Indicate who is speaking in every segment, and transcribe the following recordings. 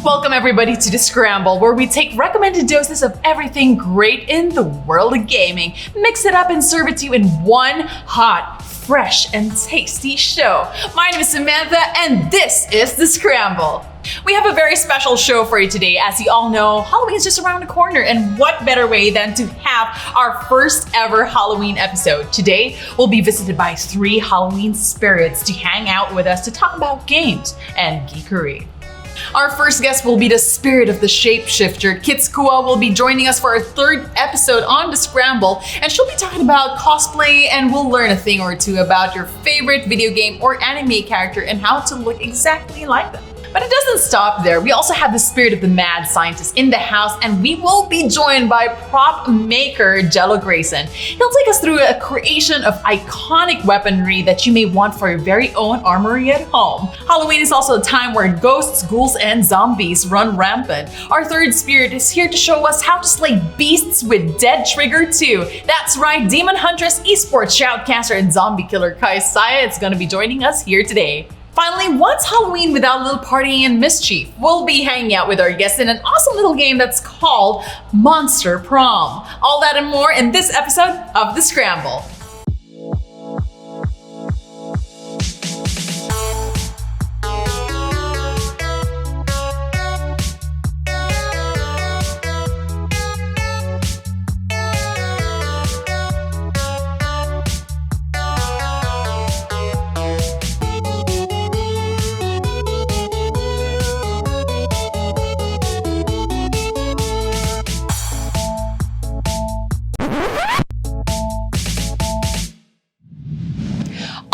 Speaker 1: Welcome everybody to the Scramble, where we take recommended doses of everything great in the world of gaming, mix it up and serve it to you in one hot, fresh, and tasty show. My name is Samantha, and this is the Scramble. We have a very special show for you today. As you all know, Halloween is just around the corner, and what better way than to have our first ever Halloween episode. Today, we'll be visited by 3 Halloween spirits to hang out with us to talk about games and geekery. Our first guest will be the spirit of the shapeshifter. Kitz Cua will be joining us for our 3rd episode on the Scramble, and she'll be talking about cosplay, and we'll learn a thing or two about your favorite video game or anime character and how to look exactly like them. But it doesn't stop there. We also have the spirit of the mad scientist in the house, and we will be joined by prop maker Gelo Grayson. He'll take us through a creation of iconic weaponry that you may want for your very own armory at home. Halloween is also a time where ghosts, ghouls, and zombies run rampant. Our 3rd spirit is here to show us how to slay beasts with Dead Trigger 2. That's right, demon huntress, esports shoutcaster, and zombie killer Kaisaya is going to be joining us here today. Finally, what's Halloween without a little partying and mischief? We'll be hanging out with our guests in an awesome little game that's called Monster Prom. All that and more in this episode of The Scramble.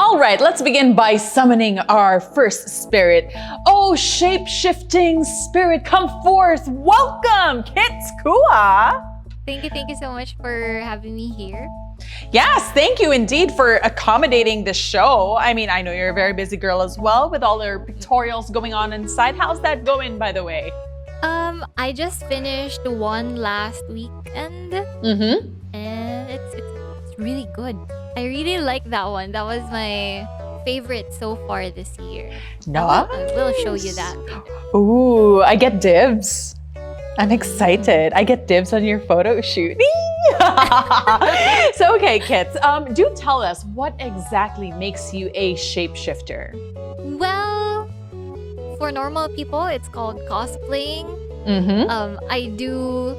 Speaker 1: Alright, let's begin by summoning our first spirit. Oh, shape-shifting spirit, come forth! Welcome, Kitz Cua!
Speaker 2: Thank you so much for having me here.
Speaker 1: Yes, thank you indeed for accommodating the show. I mean, I know you're a very busy girl as well with all your pictorials going on inside. How's that going, by the way?
Speaker 2: I just finished one last weekend. And it's really good. I really like that one. That was my favorite so far this year.
Speaker 1: Nice.
Speaker 2: I will show you that.
Speaker 1: Ooh, I get dibs. I'm excited. I get dibs on your photo shoot. So, okay, Kitz, do tell us what exactly makes you a shapeshifter?
Speaker 2: Well, for normal people, it's called cosplaying. I do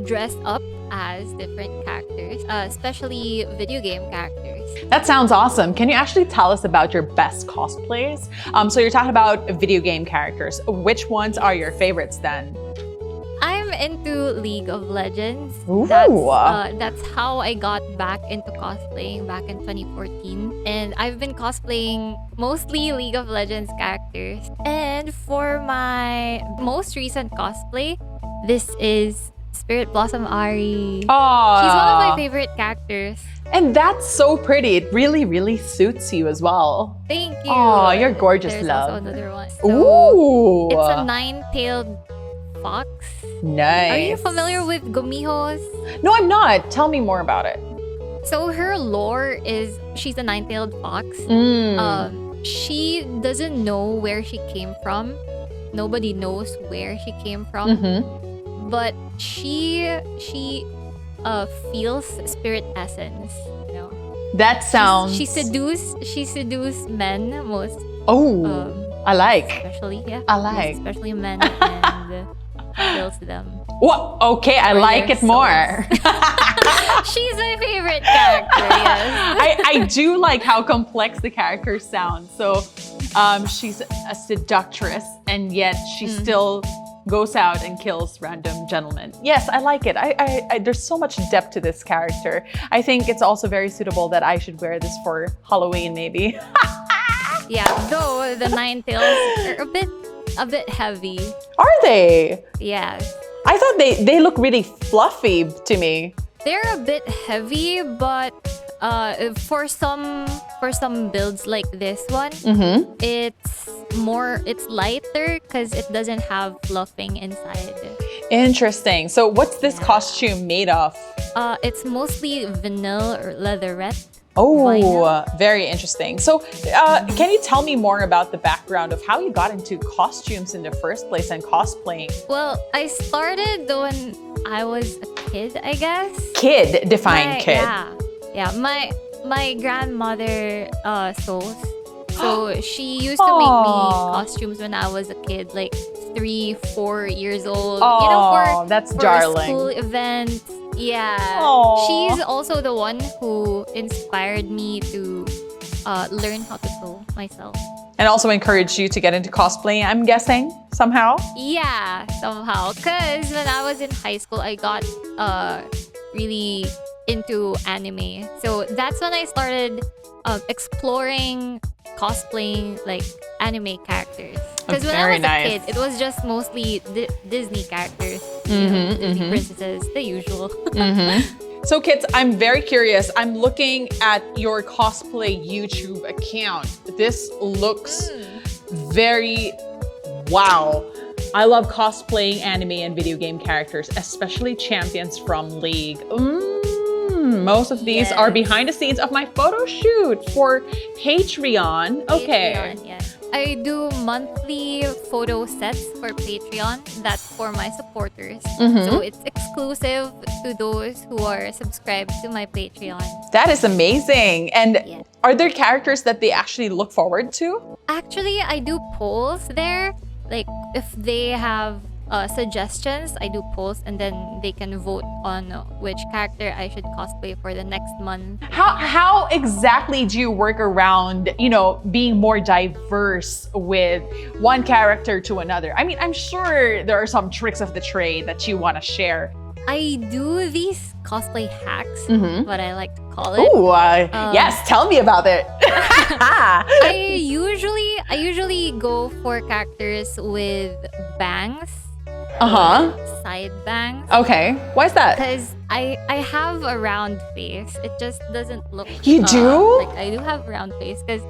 Speaker 2: dress up as different characters, especially video game characters.
Speaker 1: That sounds awesome. Can you actually tell us about your best cosplays? So you're talking about video game characters. Which ones are your favorites then?
Speaker 2: I'm into League of Legends.
Speaker 1: Ooh.
Speaker 2: That's how I got back into cosplaying back in 2014. And I've been cosplaying mostly League of Legends characters. And for my most recent cosplay, this is Spirit Blossom Ari.
Speaker 1: Aww.
Speaker 2: She's one of my favorite characters.
Speaker 1: And that's so pretty. It really, really suits you as well.
Speaker 2: Thank you.
Speaker 1: Oh, you're gorgeous,
Speaker 2: There's
Speaker 1: love.
Speaker 2: also another one.
Speaker 1: Ooh.
Speaker 2: It's a 9-tailed fox.
Speaker 1: Nice.
Speaker 2: Are you familiar with Gumihos?
Speaker 1: No, I'm not. Tell me more about it.
Speaker 2: So her lore is she's a 9-tailed fox. She doesn't know where she came from. Nobody knows where she came from. But she feels spirit essence, you know.
Speaker 1: That sounds.
Speaker 2: She seduce men most.
Speaker 1: Oh, I like.
Speaker 2: Especially
Speaker 1: I like.
Speaker 2: Especially men and kills them.
Speaker 1: What? Okay, I like it more.
Speaker 2: She's my favorite character. Yes.
Speaker 1: I do like how complex the characters sound. So, she's a seductress, and yet she still goes out and kills random gentlemen. Yes, I like it. I there's so much depth to this character. I think it's also very suitable that I should wear this for Halloween, maybe.
Speaker 2: Yeah, though the 9 tails are a bit heavy.
Speaker 1: Are they?
Speaker 2: Yes.
Speaker 1: I thought they look really fluffy to me.
Speaker 2: They're a bit heavy, but for some builds like this one, it's lighter because it doesn't have fluffing inside.
Speaker 1: Interesting. So what's this costume made of?
Speaker 2: It's mostly vinyl or leatherette.
Speaker 1: Oh, very interesting. So can you tell me more about the background of how you got into costumes in the first place and cosplaying?
Speaker 2: Well, I started when I was a kid, I guess.
Speaker 1: Kid, define kid.
Speaker 2: Yeah. My grandmother sews. So she used to make me costumes when I was a kid, like 3, 4 years old.
Speaker 1: Oh, that's
Speaker 2: for
Speaker 1: darling.
Speaker 2: School events. Yeah.
Speaker 1: Aww.
Speaker 2: She's also the one who inspired me to learn how to sew myself.
Speaker 1: And also encouraged you to get into cosplaying, I'm guessing, somehow?
Speaker 2: Yeah, somehow. Because when I was in high school, I got really into anime. So that's when I started exploring cosplaying like anime characters. Because when I was a kid, it was just mostly Disney characters, Disney princesses, the usual.
Speaker 1: So Kitz, I'm very curious. I'm looking at your cosplay YouTube account. This looks very wow. I love cosplaying anime and video game characters, especially champions from League. Most of these are behind the scenes of my photo shoot for Patreon. Okay.
Speaker 2: Patreon, yes. I do monthly photo sets for Patreon. That's for my supporters. So it's exclusive to those who are subscribed to my Patreon.
Speaker 1: That is amazing. And are there characters that they actually look forward to?
Speaker 2: Actually, I do polls there. Like if they have suggestions, I do polls and then they can vote on which character I should cosplay for the next month.
Speaker 1: How exactly do you work around, being more diverse with one character to another? I mean, I'm sure there are some tricks of the trade that you want to share.
Speaker 2: I do these cosplay hacks, what I like to call it.
Speaker 1: Oh, yes, tell me about it.
Speaker 2: I usually go for characters with bangs. Side bangs.
Speaker 1: Okay. Why is that?
Speaker 2: Because I have a round face. It just doesn't look.
Speaker 1: You do?
Speaker 2: Like I do have a round face because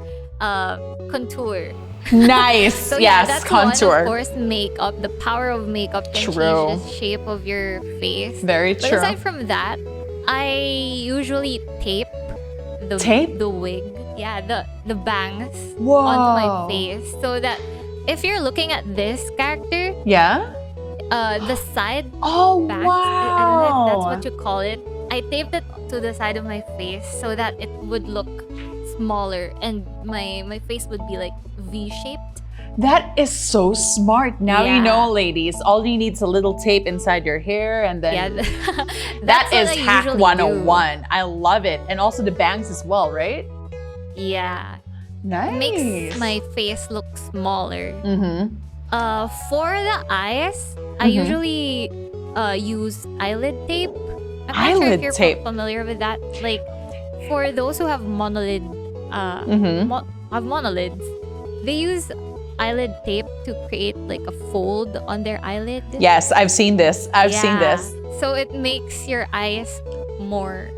Speaker 2: contour.
Speaker 1: Nice.
Speaker 2: So
Speaker 1: yes,
Speaker 2: that's
Speaker 1: contour.
Speaker 2: One, of course, makeup. The power of makeup can change the shape of your face.
Speaker 1: Very
Speaker 2: But
Speaker 1: true.
Speaker 2: aside from that, I usually tape the wig. Yeah, the bangs onto my face so that if you're looking at this character, the side bangs, I don't know if that's what you call it. I taped it to the side of my face so that it would look smaller and my face would be like V-shaped.
Speaker 1: That is so smart. Now you know, ladies, all you need is a little tape inside your hair and then that is hack 101. I love it. And also the bangs as well, right?
Speaker 2: Yeah.
Speaker 1: Nice.
Speaker 2: It makes my face look smaller. For the eyes, I usually use eyelid tape. I'm not sure if you're familiar with that. Like for those who have monolid, monolids, they use eyelid tape to create like a fold on their eyelid.
Speaker 1: Yes, I've seen this. I've seen this.
Speaker 2: So it makes your eyes more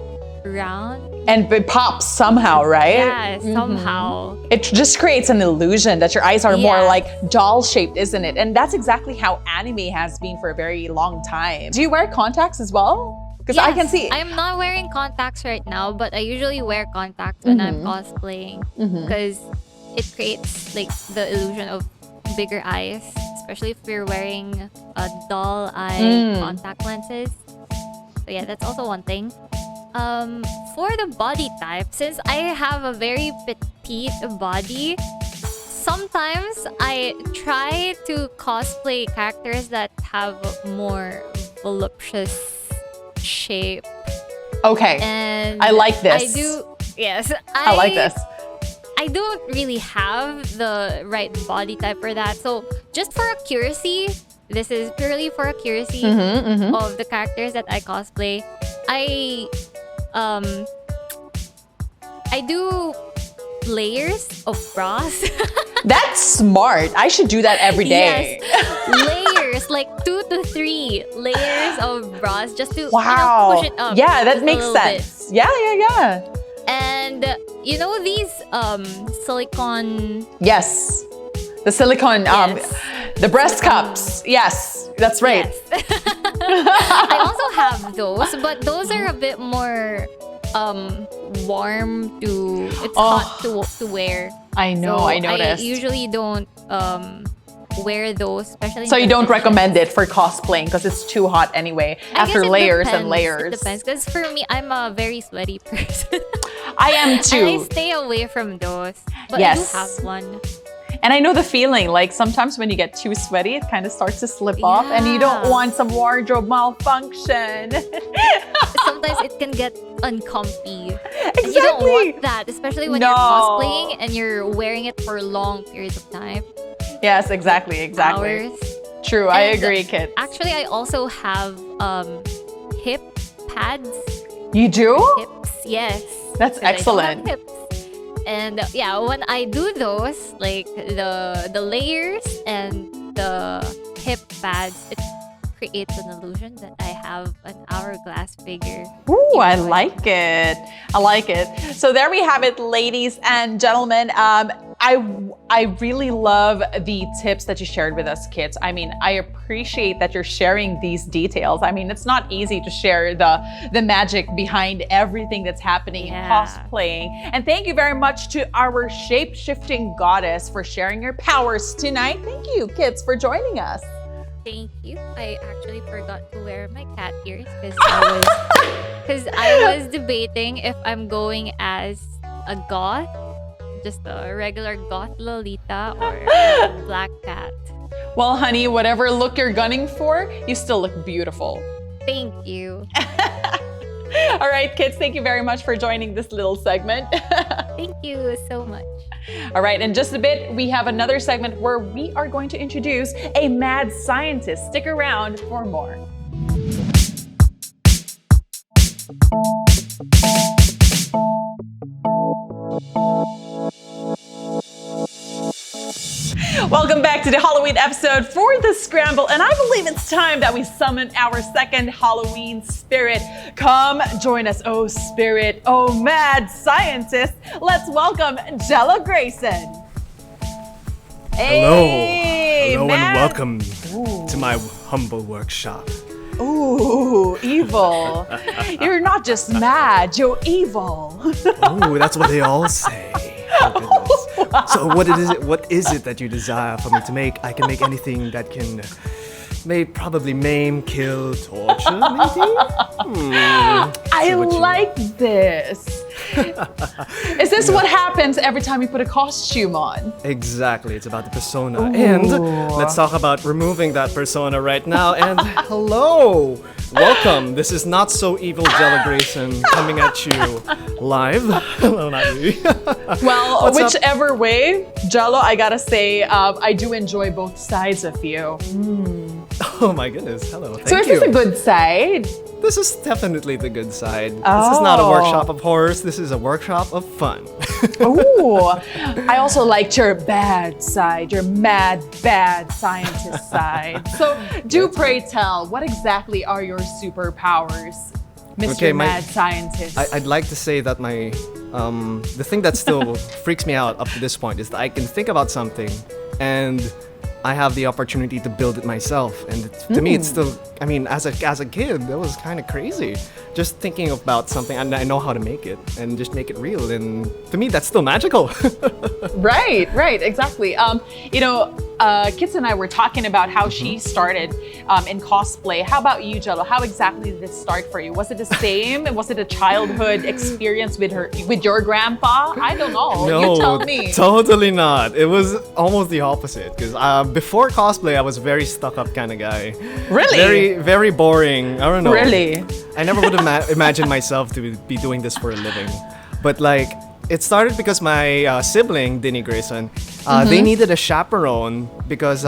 Speaker 2: round.
Speaker 1: And it pops somehow, right?
Speaker 2: Yeah, somehow.
Speaker 1: It just creates an illusion that your eyes are more like doll-shaped, isn't it? And that's exactly how anime has been for a very long time. Do you wear contacts as well? Because I can see.
Speaker 2: I'm not wearing contacts right now, but I usually wear contacts when I'm cosplaying because it creates like the illusion of bigger eyes, especially if you're wearing a doll eye contact lenses. So yeah, that's also one thing. For the body type, since I have a very petite body, sometimes I try to cosplay characters that have more voluptuous shape.
Speaker 1: Okay.
Speaker 2: And
Speaker 1: I like this.
Speaker 2: I do. Yes.
Speaker 1: I like this.
Speaker 2: I don't really have the right body type for that. So just for accuracy, this is purely for accuracy of the characters that I cosplay. I do layers of bras.
Speaker 1: That's smart. I should do that every day.
Speaker 2: Yes. Layers, like 2 to 3 layers of bras just to push it up.
Speaker 1: Yeah, that makes sense. Bit. Yeah.
Speaker 2: And these silicone.
Speaker 1: Yes. The silicone, the breast cups. Yes, that's right.
Speaker 2: Yes. I also have those, but those are a bit more warm to it's hot to wear.
Speaker 1: I know,
Speaker 2: So
Speaker 1: I noticed.
Speaker 2: I usually don't wear those, especially.
Speaker 1: So
Speaker 2: in
Speaker 1: you don't
Speaker 2: conventions.
Speaker 1: recommend it for cosplaying because it's too hot anyway.
Speaker 2: I
Speaker 1: After
Speaker 2: guess it
Speaker 1: layers and
Speaker 2: depends.
Speaker 1: layers.
Speaker 2: It depends, because for me, I'm a very sweaty person.
Speaker 1: I am
Speaker 2: And I
Speaker 1: too.
Speaker 2: stay away from those. But
Speaker 1: Yes.
Speaker 2: I do have one.
Speaker 1: And I know the feeling, like sometimes when you get too sweaty, it kind of starts to slip off and you don't
Speaker 2: Yeah.
Speaker 1: want some wardrobe malfunction.
Speaker 2: Sometimes it can get uncomfy.
Speaker 1: Exactly.
Speaker 2: And you don't want that, especially when you're
Speaker 1: No.
Speaker 2: cosplaying and you're wearing it for long periods of time.
Speaker 1: Yes, exactly.
Speaker 2: Hours.
Speaker 1: True, I
Speaker 2: And
Speaker 1: agree, Kit.
Speaker 2: Actually, I also have hip pads.
Speaker 1: You do?
Speaker 2: Hips, yes.
Speaker 1: That's
Speaker 2: 'Cause I don't have
Speaker 1: excellent.
Speaker 2: hips. And yeah, when I do those, like the layers and the hip pads, it creates an illusion that I have an hourglass figure.
Speaker 1: Ooh, I like it. I like it. So there we have it, ladies and gentlemen. I really love the tips that you shared with us, Kitz. I mean, I appreciate that you're sharing these details. I mean, it's not easy to share the magic behind everything that's happening in
Speaker 2: Yeah.
Speaker 1: cosplaying. And thank you very much to our shape-shifting goddess for sharing your powers tonight. Thank you, Kitz, for joining us.
Speaker 2: Thank you. I actually forgot to wear my cat ears because I was debating if I'm going as a goth, just a regular goth Lolita, or a black cat.
Speaker 1: Well, honey, whatever look you're gunning for, you still look beautiful.
Speaker 2: Thank you.
Speaker 1: All right, kids, thank you very much for joining this little segment.
Speaker 2: Thank you so much.
Speaker 1: All right, in just a bit, we have another segment where we are going to introduce a mad scientist. Stick around for more. Welcome back to the Halloween episode for the Scramble, and I believe it's time that we summon our second Halloween spirit. Come join us, oh spirit, oh mad scientist. Let's welcome Gelo Grayson. Hey,
Speaker 3: Hello
Speaker 1: mad-
Speaker 3: and welcome to my humble workshop.
Speaker 1: Ooh, evil. You're not just mad, you're evil.
Speaker 3: Oh, that's what they all say. Oh, goodness. So what is it that you desire for me to make? I can make anything that can probably maim, kill, torture, maybe?
Speaker 1: I
Speaker 3: See what you-
Speaker 1: like this. Is this what happens every time you put a costume on?
Speaker 3: Exactly, it's about the persona. And let's talk about removing that persona right now. And hello, welcome. This is Not So Evil Gelo Grayson coming at you live. Hello, not really.
Speaker 1: Well,
Speaker 3: What's up?
Speaker 1: whichever way, Gelo, I gotta say, I do enjoy both sides of you.
Speaker 3: Oh my goodness, hello. Thank
Speaker 1: So is
Speaker 3: you.
Speaker 1: this a good side?
Speaker 3: This is definitely the good side. This is not a
Speaker 1: Oh.
Speaker 3: workshop of horrors. This is a workshop of fun.
Speaker 1: Ooh, I also liked your bad side, your mad, bad scientist side. So do pray tell, what exactly are your superpowers, Mr.
Speaker 3: Okay,
Speaker 1: Mad Scientist?
Speaker 3: I'd like to say that my the thing that still freaks me out up to this point is that I can think about something and I have the opportunity to build it myself. And to me, it's still, I mean, as a kid, that was kind of crazy. Just thinking about something and I know how to make it and just make it real. And to me, that's still magical.
Speaker 1: Right, exactly. Kitz and I were talking about how she started in cosplay. How about you, Gelo? How exactly did this start for you? Was it the same? Was it a childhood experience with your grandpa? I don't know.
Speaker 3: No,
Speaker 1: You tell me.
Speaker 3: totally not. It was almost the opposite. Because before cosplay, I was a very stuck-up kind of guy.
Speaker 1: Really?
Speaker 3: Very, very boring. I don't know.
Speaker 1: Really?
Speaker 3: I never would have imagined myself to be doing this for a living. But like, it started because my sibling, Denny Grayson, they needed a chaperone because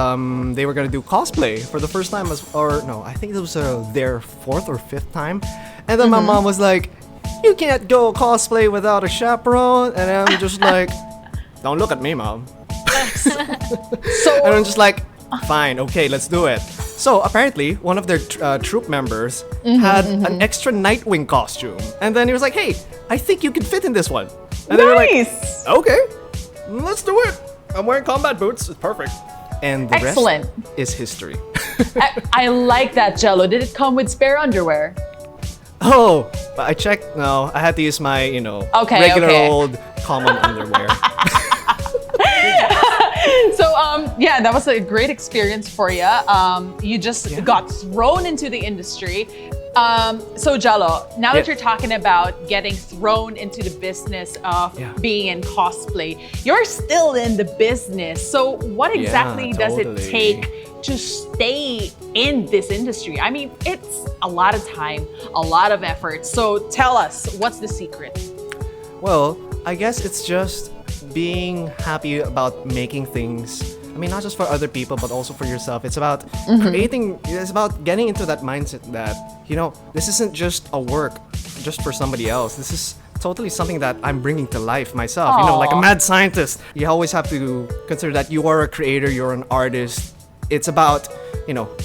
Speaker 3: they were gonna do cosplay for the first time, I think it was their fourth or fifth time. And then my mom was like, "You can't go cosplay without a chaperone," and I'm just like, "Don't look at me, mom."
Speaker 1: So
Speaker 3: And I'm just like, fine, okay, let's do it. So apparently, one of their troop members had an extra Nightwing costume. And then he was like, "Hey, I think you can fit in this one." And they were like,
Speaker 1: nice.
Speaker 3: "Okay, let's do it. I'm wearing combat boots. It's perfect." And the
Speaker 1: Excellent.
Speaker 3: rest is history.
Speaker 1: I like that, Gelo. Did it come with spare underwear?
Speaker 3: Oh, but I checked. No, I had to use my, regular old common underwear.
Speaker 1: So, yeah, that was a great experience for you. You just got thrown into the industry. So Gelo, now that you're talking about getting thrown into the business of being in cosplay, you're still in the business. So what exactly does it take to stay in this industry? I mean, it's a lot of time, a lot of effort. So tell us, what's the secret?
Speaker 3: Well, I guess it's just being happy about making things. I mean, not just for other people, but also for yourself. It's about creating, it's about getting into that mindset that, this isn't just a work just for somebody else. This is totally something that I'm bringing to life myself. Like a mad scientist. You always have to consider that you are a creator, you're an artist. It's about,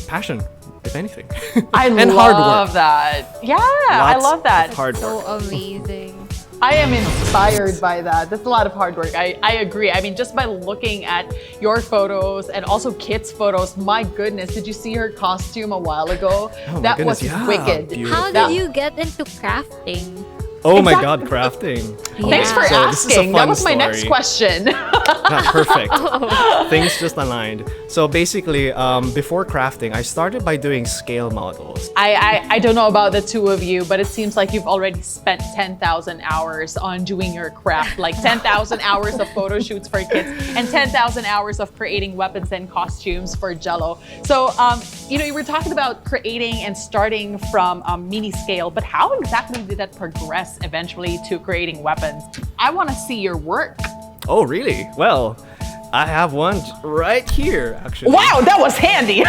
Speaker 3: passion, if anything.
Speaker 1: I
Speaker 3: and
Speaker 1: love
Speaker 3: hard work.
Speaker 1: that. Yeah, I love that.
Speaker 3: Hard
Speaker 2: So
Speaker 3: work.
Speaker 2: amazing.
Speaker 1: I am inspired by that. That's a lot of hard work. I agree. I mean, just by looking at your photos and also Kit's photos, my goodness, did you see her costume a while ago?
Speaker 3: Oh,
Speaker 1: that
Speaker 3: goodness,
Speaker 1: was
Speaker 3: yeah,
Speaker 1: wicked.
Speaker 3: beautiful.
Speaker 2: How did you get into crafting?
Speaker 3: Oh my God, crafting.
Speaker 1: Thanks for
Speaker 3: So this is a
Speaker 1: asking. That
Speaker 3: fun
Speaker 1: was my next
Speaker 3: story.
Speaker 1: question.
Speaker 3: Perfect. Things just aligned. So basically, before crafting, I started by doing scale models.
Speaker 1: I don't know about the two of you, but it seems like you've already spent 10,000 hours on doing your craft, like 10,000 hours of photo shoots for kids and 10,000 hours of creating weapons and costumes for Gelo. So, you were talking about creating and starting from mini scale, but how exactly did that progress eventually to creating weapons? I want to see your work.
Speaker 3: Oh, really? Well, I have one right here, actually.
Speaker 1: Wow, that was handy.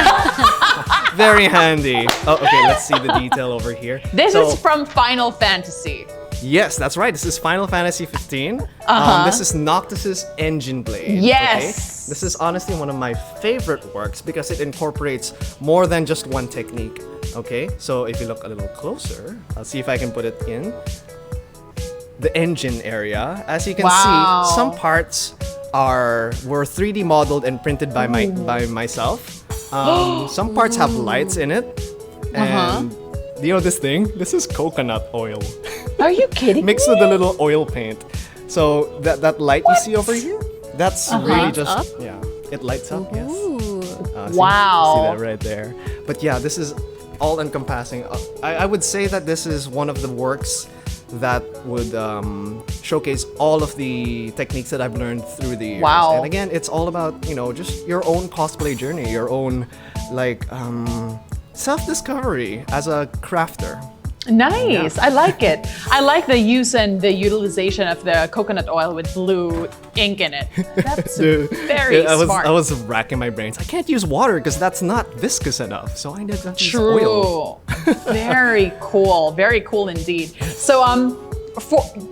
Speaker 3: Very handy. Oh, okay, let's see the detail over here.
Speaker 1: This is from Final Fantasy.
Speaker 3: Yes, that's right. This is Final Fantasy 15. This is Noctis's engine blade.
Speaker 1: Yes.
Speaker 3: Okay? This is honestly one of my favorite works because it incorporates more than just one technique. Okay, so if you look a little closer, I'll see if I can put it in the engine area. As you can see, some parts were 3D modeled and printed by myself. Some parts have lights in it, and this thing? This is coconut oil.
Speaker 1: Are you kidding
Speaker 3: mixed
Speaker 1: me?
Speaker 3: with a little oil paint. So that light you see over here, that's really just it lights up. Yes.
Speaker 1: Wow.
Speaker 3: See that right there. But yeah, this is all encompassing. I would say that this is one of the works that would showcase all of the techniques that I've learned through the years.
Speaker 1: Wow.
Speaker 3: And again, it's all about, just your own cosplay journey, your own self-discovery as a crafter.
Speaker 1: Nice. Yeah. I like it. I like the use and the utilization of the coconut oil with blue ink in it. That's very smart.
Speaker 3: I was racking my brains. I can't use water because that's not viscous enough. So I need to use oil.
Speaker 1: Very cool. Very cool indeed. So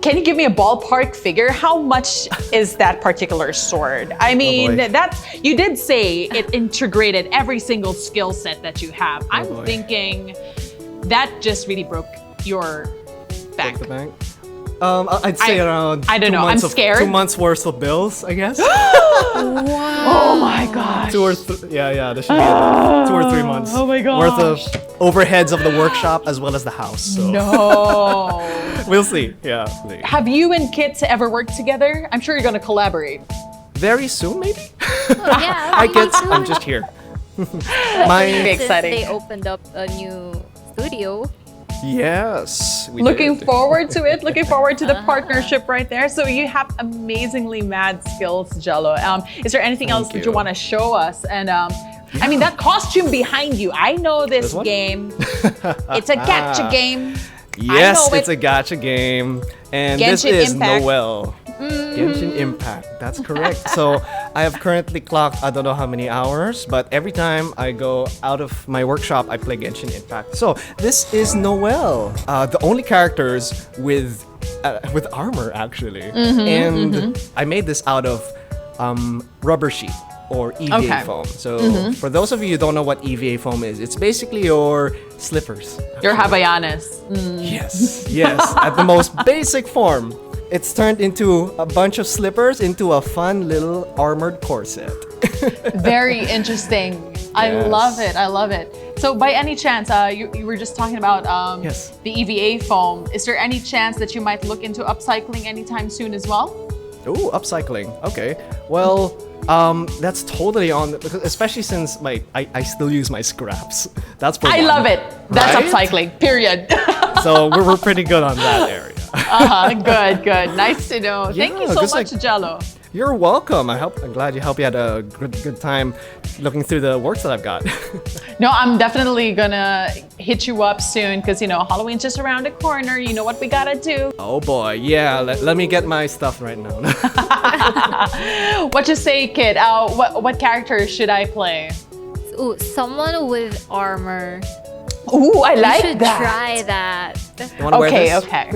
Speaker 1: can you give me a ballpark figure? How much is that particular sword? I mean, you did say it integrated every single skill set that you have. I'm thinking that just really broke your bank.
Speaker 3: Broke the bank? I'd say around
Speaker 1: I don't know. I'm scared.
Speaker 3: 2 months worth of bills, I guess.
Speaker 1: Wow. Oh my gosh.
Speaker 3: There should be 2 or 3 months.
Speaker 1: Oh my gosh.
Speaker 3: Worth of overheads of the workshop as well as the house. So.
Speaker 1: No.
Speaker 3: We'll see. Yeah.
Speaker 1: Have you and Kitz ever worked together? I'm sure you're going to collaborate.
Speaker 3: Very soon, maybe?
Speaker 2: Yeah.
Speaker 3: Hi, Kitz. I'm just here.
Speaker 1: Very exciting.
Speaker 2: They opened up a new studio.
Speaker 3: Yes.
Speaker 1: Looking forward to it. Looking forward to the partnership right there. So you have amazingly mad skills, Gelo. Is there anything else that you want to show us? And I mean, that costume behind you. I know this game. It's a gacha game.
Speaker 3: Yes, it's a gacha game. And
Speaker 1: Genshin
Speaker 3: this is
Speaker 1: Impact.
Speaker 3: Noel. Genshin Impact. That's correct. So I have currently clocked I don't know how many hours, but every time I go out of my workshop, I play Genshin Impact. So this is Noel, the only characters with armor actually, and I made this out of rubber sheet or EVA foam. So for those of you who don't know what EVA foam is, it's basically your slippers.
Speaker 1: Your Havaianas.
Speaker 3: Yes, at the most basic form. It's turned into a bunch of slippers into a fun little armored corset.
Speaker 1: Very interesting. I love it. I love it. So by any chance, you were just talking about
Speaker 3: Yes.
Speaker 1: the EVA foam. Is there any chance that you might look into upcycling anytime soon as well?
Speaker 3: Ooh, upcycling. Okay. Well, that's totally on, especially since I still use my scraps. That's for
Speaker 1: I
Speaker 3: one,
Speaker 1: love it. That's
Speaker 3: right?
Speaker 1: upcycling, period.
Speaker 3: So we're pretty good on that area.
Speaker 1: Good. Nice to know. Thank you
Speaker 3: Yeah,
Speaker 1: so
Speaker 3: 'cause,
Speaker 1: much,
Speaker 3: like,
Speaker 1: Gelo.
Speaker 3: You're welcome. I'm glad you had a good time looking through the works that I've got.
Speaker 1: No, I'm definitely gonna hit you up soon because, you know, Halloween's just around the corner. You know what we gotta do.
Speaker 3: Oh boy, yeah. Let me get my stuff right now.
Speaker 1: What you say, kid? What character should I play?
Speaker 2: Ooh, someone with armor.
Speaker 1: Ooh, I
Speaker 2: You
Speaker 1: like
Speaker 2: should
Speaker 1: that.
Speaker 2: try that.
Speaker 3: You wanna wear this?
Speaker 1: Okay.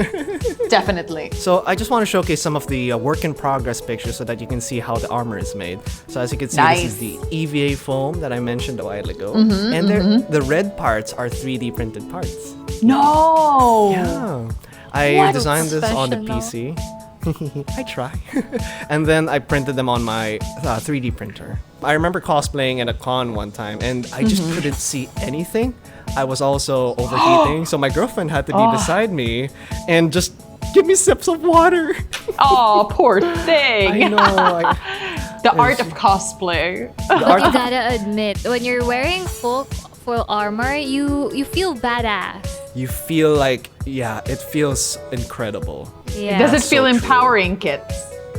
Speaker 1: Definitely.
Speaker 3: So I just want to showcase some of the work in progress pictures so that you can see how the armor is made. So as you can see,
Speaker 1: Nice.
Speaker 3: this is the EVA foam that I mentioned a while ago. And the red parts are 3D printed parts.
Speaker 1: No.
Speaker 3: Yeah. I
Speaker 1: What?
Speaker 3: designed this on the
Speaker 2: Professional.
Speaker 3: PC. I try. And then I printed them on my 3D printer. I remember cosplaying at a con one time and I just couldn't see anything. I was also overheating, so my girlfriend had to be beside me and just give me sips of water.
Speaker 1: Oh, poor
Speaker 3: I
Speaker 1: thing.
Speaker 3: know.
Speaker 1: The art of cosplay.
Speaker 2: But you gotta admit, when you're wearing full armor, you feel badass.
Speaker 3: You feel like, yeah, it feels incredible.
Speaker 2: Yeah.
Speaker 1: Does it
Speaker 3: so
Speaker 1: feel
Speaker 3: true.
Speaker 1: empowering, kids?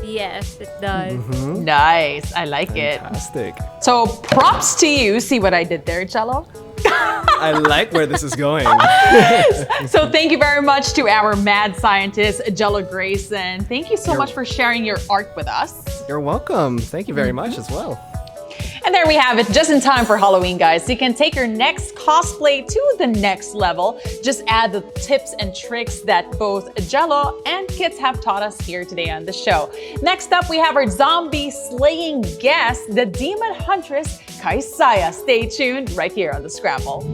Speaker 2: Yes, it does.
Speaker 1: Nice. I like it.
Speaker 3: Fantastic.
Speaker 1: So props to you. See what I did there, Gelo?
Speaker 3: I like where this is going.
Speaker 1: So thank you very much to our mad scientist, Gelo Grayson. Thank you so much for sharing your art with us.
Speaker 3: You're welcome. Thank you very much as well.
Speaker 1: And there we have it, just in time for Halloween, guys. So you can take your next cosplay to the next level. Just add the tips and tricks that both Gelo and Kitz have taught us here today on the show. Next up, we have our zombie slaying guest, the demon huntress, Kaisaya. Stay tuned right here on The Scramble.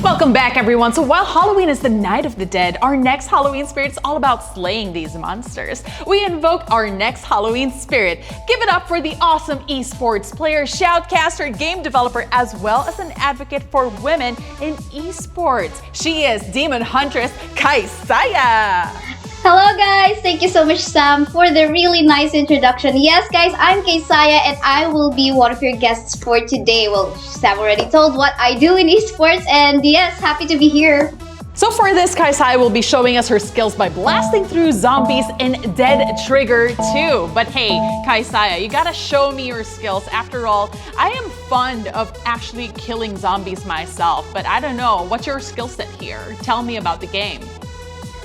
Speaker 1: Welcome back, everyone. So while Halloween is the night of the dead, our next Halloween spirit is all about slaying these monsters. We invoke our next Halloween spirit. Give it up for the awesome esports player, shoutcaster, game developer, as well as an advocate for women in esports. She is Demon Huntress Kaisaya.
Speaker 4: Hello guys! Thank you so much, Sam, for the really nice introduction. Yes guys, I'm Kaisaya and I will be one of your guests for today. Well, Sam already told what I do in esports, and yes, happy to be here.
Speaker 1: So for this, Kaisaya will be showing us her skills by blasting through zombies in Dead Trigger 2. But hey, Kaisaya, you gotta show me your skills. After all, I am fond of actually killing zombies myself, but I don't know, what's your skill set here? Tell me about the game.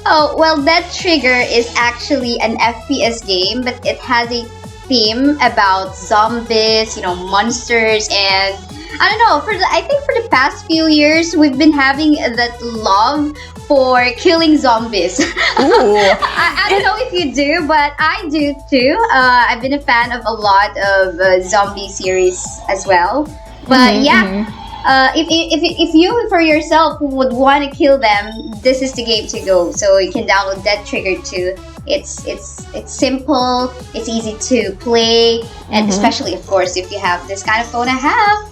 Speaker 4: Oh, well, Dead Trigger is actually an FPS game, but it has a theme about zombies, monsters, and I don't know, I think for the past few years, we've been having that love for killing zombies.
Speaker 1: Ooh.
Speaker 4: I don't know if you do, but I do too. I've been a fan of a lot of zombie series as well. But if you for yourself would want to kill them, this is the game to go. So you can download Dead Trigger 2. It's simple, it's easy to play, and especially, of course, if you have this kind of phone I have.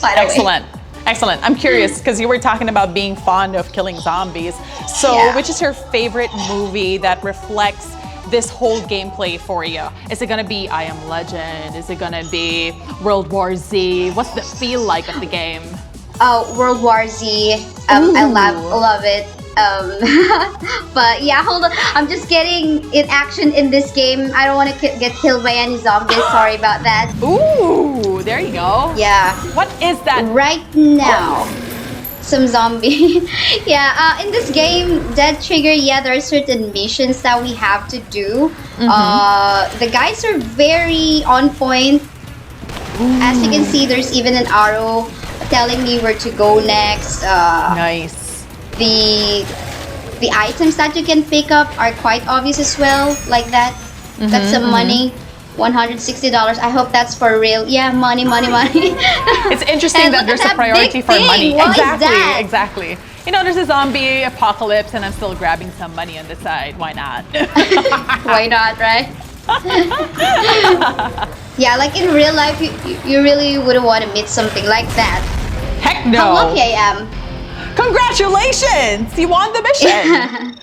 Speaker 4: By the way.
Speaker 1: Excellent. I'm curious because you were talking about being fond of killing zombies. So
Speaker 4: Yeah.
Speaker 1: which is your favorite movie that reflects this whole gameplay for you? Is it gonna be I Am Legend? Is it gonna be World War Z? What's the feel like of the game?
Speaker 4: World War Z. I love it. But yeah, hold on. I'm just getting in action in this game. I don't want to get killed by any zombies. Sorry about that.
Speaker 1: Ooh, there you go.
Speaker 4: Yeah.
Speaker 1: What is that?
Speaker 4: Right now, some zombie. Yeah. In this game, Dead Trigger. Yeah, there are certain missions that we have to do. The guys are very on point. As you can see, there's even an arrow telling me where to go next.
Speaker 1: Nice.
Speaker 4: The items that you can pick up are quite obvious as well, like that. That's some money. $160. I hope that's for real. Yeah, money.
Speaker 5: It's interesting
Speaker 4: And
Speaker 5: that
Speaker 4: look
Speaker 5: there's
Speaker 4: at
Speaker 5: a
Speaker 4: that
Speaker 5: priority
Speaker 4: big
Speaker 5: for
Speaker 4: thing.
Speaker 5: money.
Speaker 4: What is
Speaker 5: Exactly,
Speaker 4: that?
Speaker 5: exactly. You know, there's a zombie apocalypse and I'm still grabbing some money on the side. Why not?
Speaker 4: Why not, right? Yeah, like in real life, you really wouldn't want to meet something like that.
Speaker 5: Heck no.
Speaker 4: How lucky I am.
Speaker 5: Congratulations! You won the mission!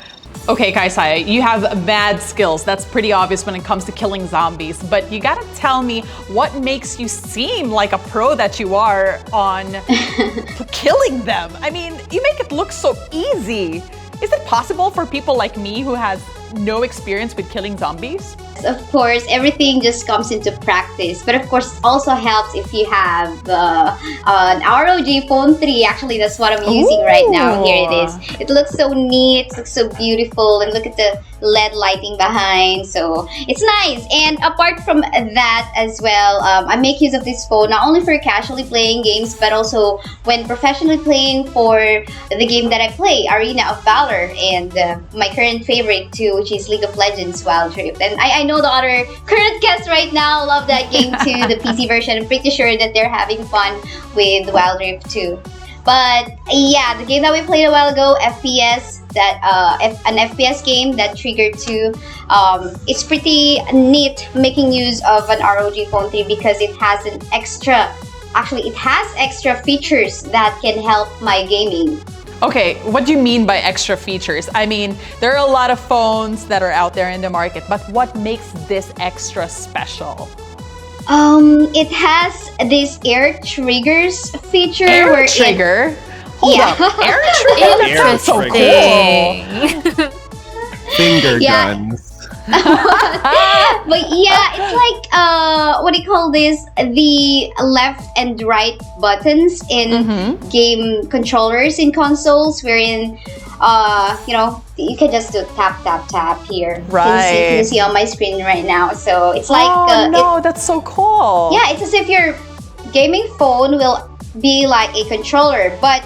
Speaker 5: Okay, Kaisaya, you have mad skills. That's pretty obvious when it comes to killing zombies. But you gotta tell me what makes you seem like a pro that you are on killing them. I mean, you make it look so easy. Is it possible for people like me who has no experience with killing zombies?
Speaker 4: Of course, everything just comes into practice. But of course, it also helps if you have an ROG Phone 3. Actually, that's what I'm using right now. Here it is. It looks so neat. It looks so beautiful. And look at the LED lighting behind. So it's nice. And apart from that as well, I make use of this phone not only for casually playing games, but also when professionally playing for the game that I play, Arena of Valor, and my current favorite too, which is League of Legends Wild Rift. And I know the other current guests right now love that game too, the PC version. I'm pretty sure that they're having fun with Wild Rift too. But yeah, the game that we played a while ago, FPS, an FPS game that Trigger 2, it's pretty neat making use of an ROG Phone 3 because it has extra features that can help my gaming.
Speaker 5: Okay, what do you mean by extra features? I mean, there are a lot of phones that are out there in the market, but what makes this extra special?
Speaker 4: It has this air triggers feature.
Speaker 5: Air trigger? Hold up. Air trigger? That sounds so cool.
Speaker 3: Finger
Speaker 4: Yeah.
Speaker 3: guns.
Speaker 4: But yeah, it's like what do you call this? The left and right buttons in game controllers in consoles, wherein you can just do tap here.
Speaker 5: Right.
Speaker 4: You can see on my screen right now. So it's like
Speaker 5: that's so cool.
Speaker 4: yeah, it's as if your gaming phone will be like a controller, but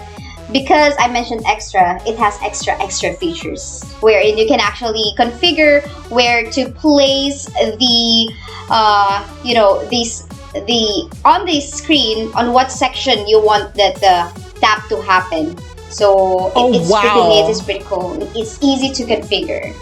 Speaker 4: because I mentioned extra, it has extra features wherein you can actually configure where to place the on the screen on what section you want that tap to happen. So it's pretty neat, it's pretty cool. It's easy to configure.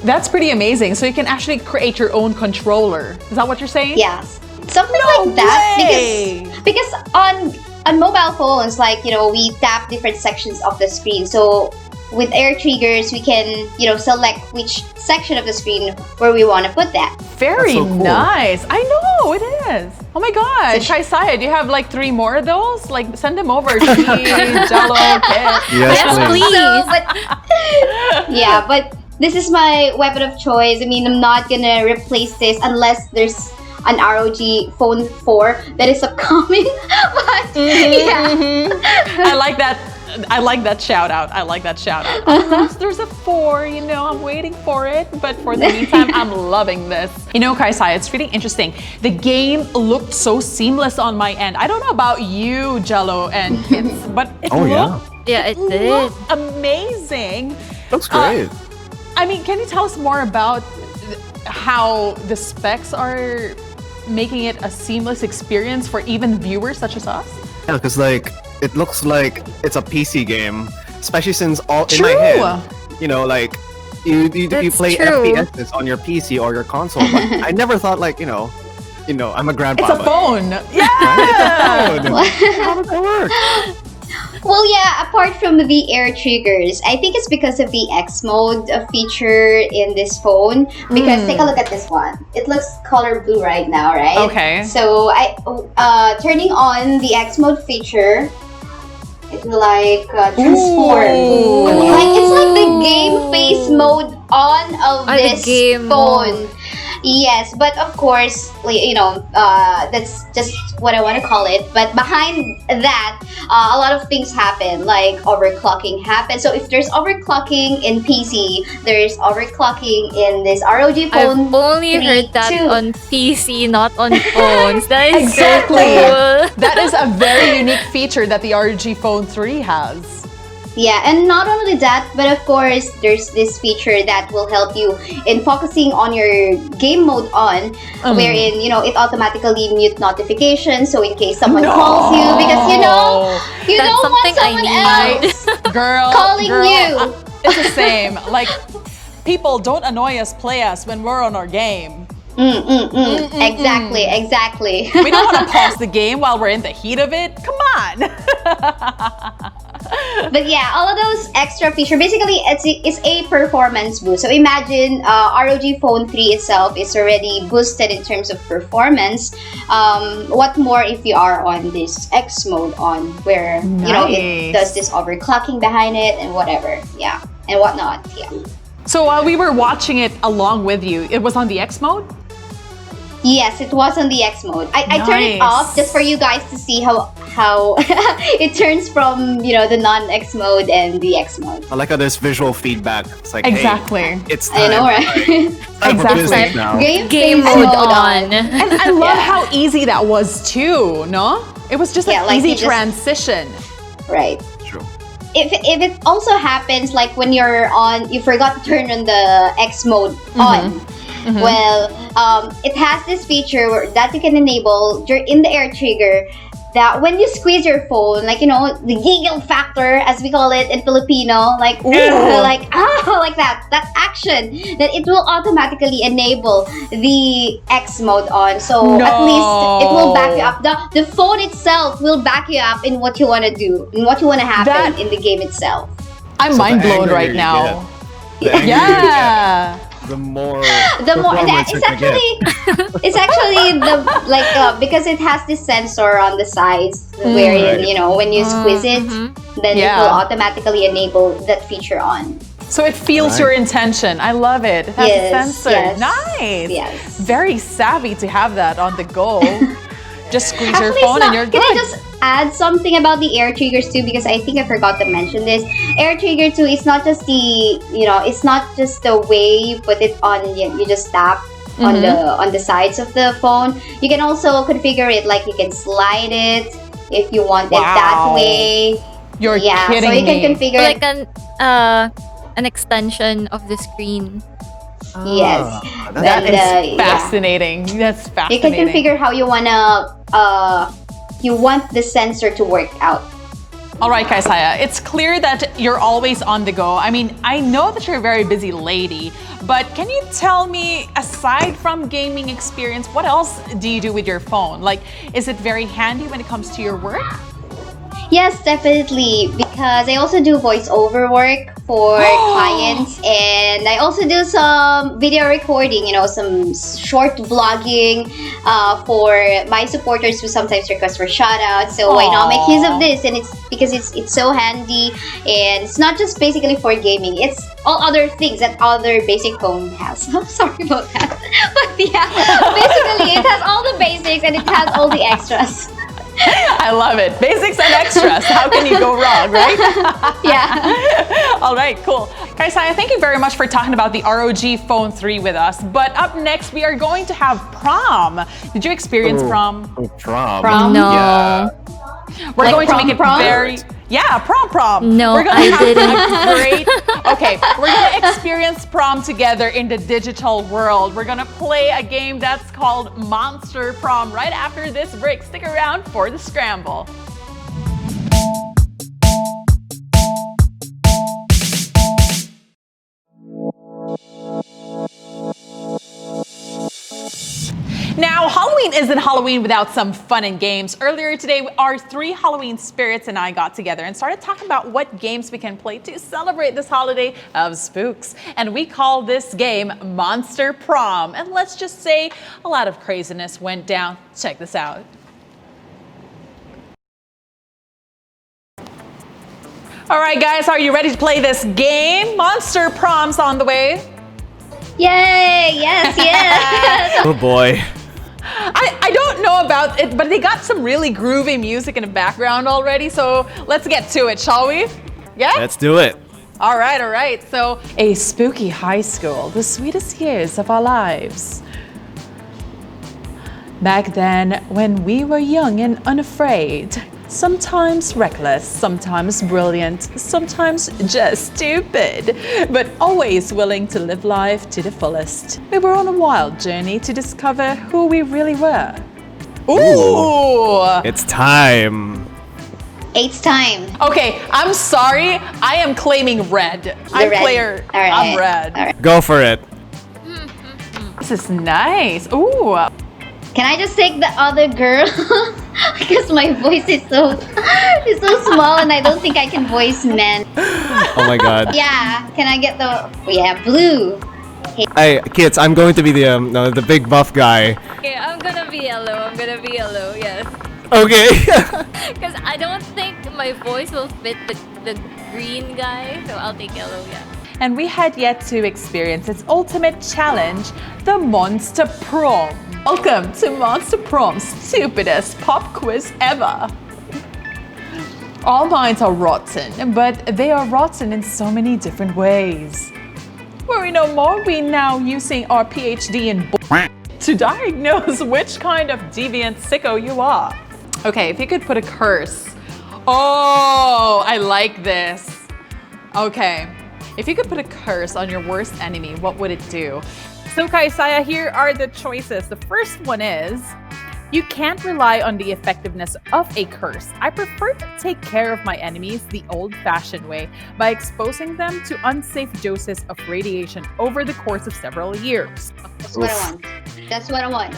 Speaker 5: That's pretty amazing. So you can actually create your own controller. Is that what you're saying?
Speaker 4: Yes. Something like that because on mobile phones, like, we tap different sections of the screen. So with air triggers, we can, select which section of the screen where we want to put that.
Speaker 5: Very
Speaker 3: so cool.
Speaker 5: Nice. I know, it is. Oh my gosh. Kaisaya, do you have like 3 more of those? Like, send them over to me, Gelo, Kitz.
Speaker 3: Yes, please.
Speaker 4: But this is my weapon of choice. I mean, I'm not gonna replace this unless there's an ROG Phone 4 that is upcoming. But
Speaker 5: I like that. I like that shout out. Unless there's a 4, I'm waiting for it. But for the meantime, I'm loving this. Kaisaya, it's really interesting. The game looked so seamless on my end. I don't know about you, Gelo and Kitz, but it
Speaker 2: Yeah, it did.
Speaker 5: amazing.
Speaker 3: Looks great.
Speaker 5: I mean, can you tell us more about how the specs are making it a seamless experience for even viewers such as us?
Speaker 3: Yeah, because it looks like it's a PC game, especially since in my head, you play FPS on your PC or your console. But I never thought I'm a grandpa.
Speaker 5: It's a phone. Yeah.
Speaker 3: It's a phone. How does that work?
Speaker 4: Well, yeah, apart from the air triggers, I think it's because of the X mode feature in this phone. Because take a look at this one. It looks color blue right now, right?
Speaker 5: Okay.
Speaker 4: So turning on the X mode feature, it will transform. It's like the game face mode on of this phone. Yes, but of course, that's just what I want to call it. But behind that, a lot of things happen, like overclocking happens. So if there's overclocking in PC, there's overclocking in this ROG Phone.
Speaker 2: I've only heard that
Speaker 4: too.
Speaker 2: on PC, not on phones. That is
Speaker 5: Exactly.
Speaker 2: so cool.
Speaker 5: That is a very unique feature that the ROG Phone 3 has.
Speaker 4: Yeah, and not only that, but of course, there's this feature that will help you in focusing on your game mode on, wherein, you know, it automatically mute notifications, so in case someone calls you, because, you
Speaker 2: That's
Speaker 4: don't want
Speaker 2: something I
Speaker 4: someone
Speaker 2: need.
Speaker 4: else
Speaker 5: Girl,
Speaker 4: calling you.
Speaker 5: It's the same. Like, people don't annoy us, play us when we're on our game.
Speaker 4: Exactly.
Speaker 5: We don't want to pause the game while we're in the heat of it. Come on.
Speaker 4: But yeah, all of those extra features, basically it's a performance boost. So imagine ROG Phone 3 itself is already boosted in terms of performance. What more if you are on this X mode on, where you know it does this overclocking behind it and whatever, yeah, and whatnot, yeah.
Speaker 5: So while we were watching it along with you, it was on the X mode?
Speaker 4: Yes, it was on the X mode. I turned it off just for you guys to see how it turns from, you know, the non-X mode and the X mode.
Speaker 3: I like how there's visual feedback. It's like,
Speaker 5: Exactly.
Speaker 3: hey, it's
Speaker 4: I
Speaker 3: time.
Speaker 4: know, right?
Speaker 3: Time for business now.
Speaker 2: Game mode on.
Speaker 5: And I love how easy that was too, no? It was just an
Speaker 4: like
Speaker 5: easy
Speaker 4: you just-
Speaker 5: transition.
Speaker 4: Right.
Speaker 3: True.
Speaker 4: If it also happens like when you're on, you forgot to turn on the X mode on. Well, it has this feature that you can enable in the air trigger, that when you squeeze your phone, like, you know, the giggle factor, as we call it in Filipino, like, like that action, that it will automatically enable the X mode on. So at least it will back you up. The phone itself will back you up in what you want to do, in what you want to happen in the game itself.
Speaker 5: I'm mind blown right now.
Speaker 3: Yeah. The more performance you can get.
Speaker 4: It's actually the because it has this sensor on the sides wherein, you know, when you squeeze it, then it will automatically enable that feature on.
Speaker 5: So it feels your intention. I love it. It has a sensor.
Speaker 4: Yes,
Speaker 5: Nice.
Speaker 4: yes.
Speaker 5: Very savvy to have that on the go. Just squeeze your
Speaker 4: Actually,
Speaker 5: phone and you're
Speaker 4: Can I
Speaker 5: good.
Speaker 4: just add something about the air triggers too? Because I think I forgot to mention this. Air trigger too, it's not just it's not just the way you put it on. You just tap on the sides of the phone. You can also configure it, like you can slide it if you want it that way.
Speaker 5: You're kidding
Speaker 4: so you can
Speaker 5: me.
Speaker 4: configure
Speaker 2: Like an extension of the screen.
Speaker 4: Yes.
Speaker 5: That
Speaker 4: And,
Speaker 5: is fascinating. That's
Speaker 4: You
Speaker 5: fascinating.
Speaker 4: can configure how you want the sensor to work out.
Speaker 5: All right, Kaisaya, it's clear that you're always on the go. I mean, I know that you're a very busy lady, but can you tell me, aside from gaming experience, what else do you do with your phone? Like, is it very handy when it comes to your work?
Speaker 4: Yes, definitely, because I also do voiceover work for clients, and I also do some video recording, you know, some short vlogging for my supporters who sometimes request for shoutouts. So why not make use of this? And it's because it's so handy, and it's not just basically for gaming. It's all other things that other basic phone has. I'm sorry about that, but yeah, basically it has all the basics and it has all the extras.
Speaker 5: I love it. Basics and extras. How can you go wrong, right?
Speaker 4: Yeah.
Speaker 5: All right, cool. Kaisaya, thank you very much for talking about the ROG Phone 3 with us. But up next, we are going to have prom. Did you experience prom?
Speaker 3: Prom.
Speaker 2: No.
Speaker 3: Yeah.
Speaker 5: We're going to make it
Speaker 4: prom?
Speaker 5: very... Yeah, prom.
Speaker 2: No,
Speaker 5: we're gonna
Speaker 2: I
Speaker 5: have
Speaker 2: didn't.
Speaker 5: a great... Okay, we're going to experience prom together in the digital world. We're going to play a game that's called Monster Prom right after this break. Stick around for the Scramble. Now, Halloween isn't Halloween without some fun and games. Earlier today, our 3 Halloween spirits and I got together and started talking about what games we can play to celebrate this holiday of spooks. And we call this game Monster Prom. And let's just say a lot of craziness went down. Check this out. All right, guys, are you ready to play this game? Monster Prom's on the way.
Speaker 4: Yay! Yes, yes.
Speaker 3: Oh boy.
Speaker 5: I don't know about it, but they got some really groovy music in the background already, so let's get to it, shall we? Yeah?
Speaker 3: Let's do it.
Speaker 5: All right. So, a spooky high school, the sweetest years of our lives. Back then, when we were young and unafraid, Sometimes reckless, sometimes brilliant, sometimes just stupid, but always willing to live life to the fullest. We were on a wild journey to discover who we really were. Ooh!
Speaker 3: It's time.
Speaker 4: It's time.
Speaker 5: Okay, I'm sorry. I am claiming red. I'm
Speaker 4: red.
Speaker 5: player.
Speaker 4: All right.
Speaker 5: I'm red.
Speaker 4: All right.
Speaker 3: Go for it.
Speaker 5: This is nice. Ooh.
Speaker 4: Can I just take the other girl? Because my voice is so small and I don't think I can voice men.
Speaker 3: Oh my god.
Speaker 4: Yeah, can I get the blue?
Speaker 3: Hey, kids, I'm going to be the big buff guy.
Speaker 2: Okay, I'm gonna be yellow. Yes.
Speaker 3: Okay.
Speaker 2: Because I don't think my voice will fit the green guy, so I'll take yellow. Yeah.
Speaker 5: And we had yet to experience its ultimate challenge, the Monster Prom. Welcome to Monster Prom's stupidest pop quiz ever. All minds are rotten, but they are rotten in so many different ways. Where we know more, we now using our PhD in to diagnose which kind of deviant sicko you are. Okay, if you could put a curse. Oh, I like this. Okay, if you could put a curse on your worst enemy, what would it do? So Kaisaya, here are the choices. The first one is, you can't rely on the effectiveness of a curse. I prefer to take care of my enemies the old-fashioned way by exposing them to unsafe doses of radiation over the course of several years.
Speaker 4: That's what I want. That's what I want.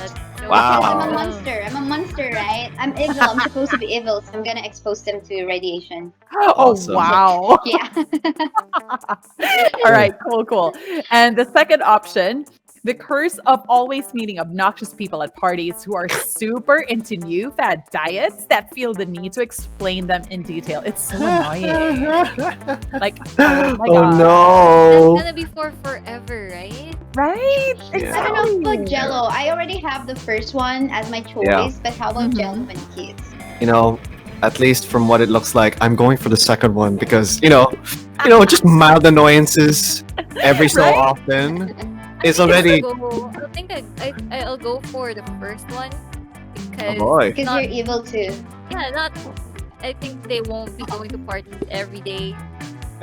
Speaker 3: Wow.
Speaker 4: I'm a monster, right? I'm evil. I'm supposed to be evil, so I'm gonna expose them to radiation.
Speaker 3: Awesome.
Speaker 5: Oh, wow.
Speaker 4: Yeah.
Speaker 5: All right, cool. And the second option, the curse of always meeting obnoxious people at parties who are super into new fad diets that feel the need to explain them in detail. It's so annoying. Like, oh my god.
Speaker 3: No.
Speaker 2: It's gonna be for forever, right?
Speaker 5: Right?
Speaker 3: Yeah.
Speaker 4: I don't know about Gelo. I already have the first one as my choice,
Speaker 3: Yeah.
Speaker 4: but how about Gelo and kids?
Speaker 3: At least from what it looks like, I'm going for the second one because, just mild annoyances every so
Speaker 5: Right?
Speaker 3: often. It's already.
Speaker 2: I think I'll go for the first one because
Speaker 3: Oh boy.
Speaker 4: Because
Speaker 2: Not-
Speaker 4: you're evil too.
Speaker 2: I think they won't be going to parties every day.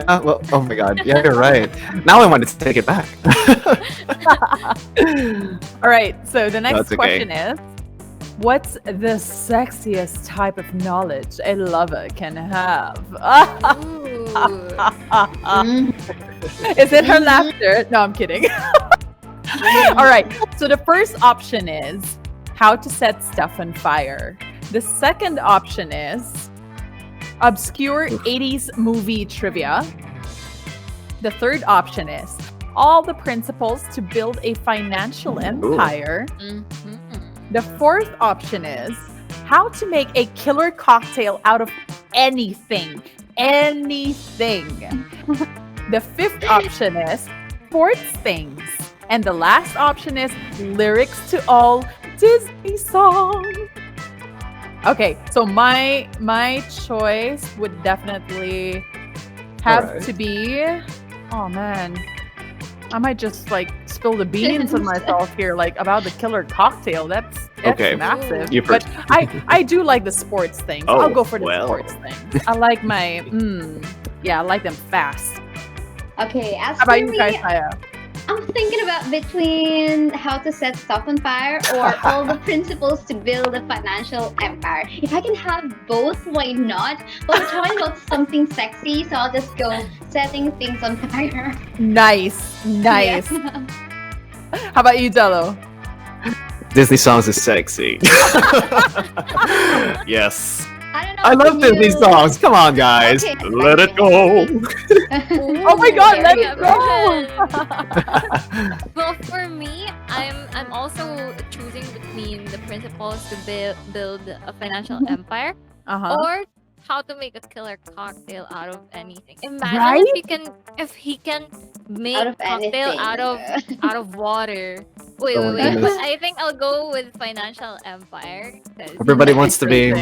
Speaker 3: Well, oh my god. Yeah, you're right. Now I wanted to take it back.
Speaker 5: All right, so the next
Speaker 3: That's okay.
Speaker 5: question is, what's the sexiest type of knowledge a lover can have?
Speaker 2: Ooh.
Speaker 5: Is it her laughter? No, I'm kidding. All right, so the first option is how to set stuff on fire. The second option is obscure 80s movie trivia. The third option is all the principles to build a financial empire.
Speaker 2: Mhm.
Speaker 5: The fourth option is how to make a killer cocktail out of anything. Anything. The fifth option is sports things. And the last option is lyrics to all Disney songs. Okay, so my choice would definitely have
Speaker 3: Alright.
Speaker 5: to be, oh man, I might just spill the beans on myself here, about the killer cocktail. That's
Speaker 3: Okay.
Speaker 5: massive.
Speaker 3: You
Speaker 5: But I do like the sports things.
Speaker 3: Oh,
Speaker 5: I'll go for the
Speaker 3: well.
Speaker 5: sports things. I like my I like them fast.
Speaker 4: Okay, as
Speaker 5: How
Speaker 4: for
Speaker 5: about you,
Speaker 4: me,
Speaker 5: Kaisaya?
Speaker 4: I'm thinking about between how to set stuff on fire or all the principles to build a financial empire. If I can have both, why not? But we're talking about something sexy, so I'll just go setting things on fire.
Speaker 5: Nice.
Speaker 4: Yeah.
Speaker 5: How about you, Gelo?
Speaker 3: Disney songs is sexy. Yes.
Speaker 4: I don't know.
Speaker 3: I love
Speaker 4: can
Speaker 3: Disney
Speaker 4: you-
Speaker 3: songs. Come on, guys.
Speaker 4: Okay.
Speaker 3: Let it go.
Speaker 5: Oh my god, let
Speaker 2: Yeah,
Speaker 5: it go!
Speaker 2: Well, for me, I'm also choosing between the principles to build a financial empire
Speaker 5: Uh-huh.
Speaker 2: or how to make a killer cocktail out of anything. Imagine
Speaker 5: Right?
Speaker 2: if he can make
Speaker 4: Out of
Speaker 2: cocktail
Speaker 4: anything.
Speaker 2: out of water. Wait,
Speaker 3: Oh my
Speaker 2: wait.
Speaker 3: goodness.
Speaker 2: But I think I'll go with financial empire. 'cause
Speaker 3: Everybody wants to be.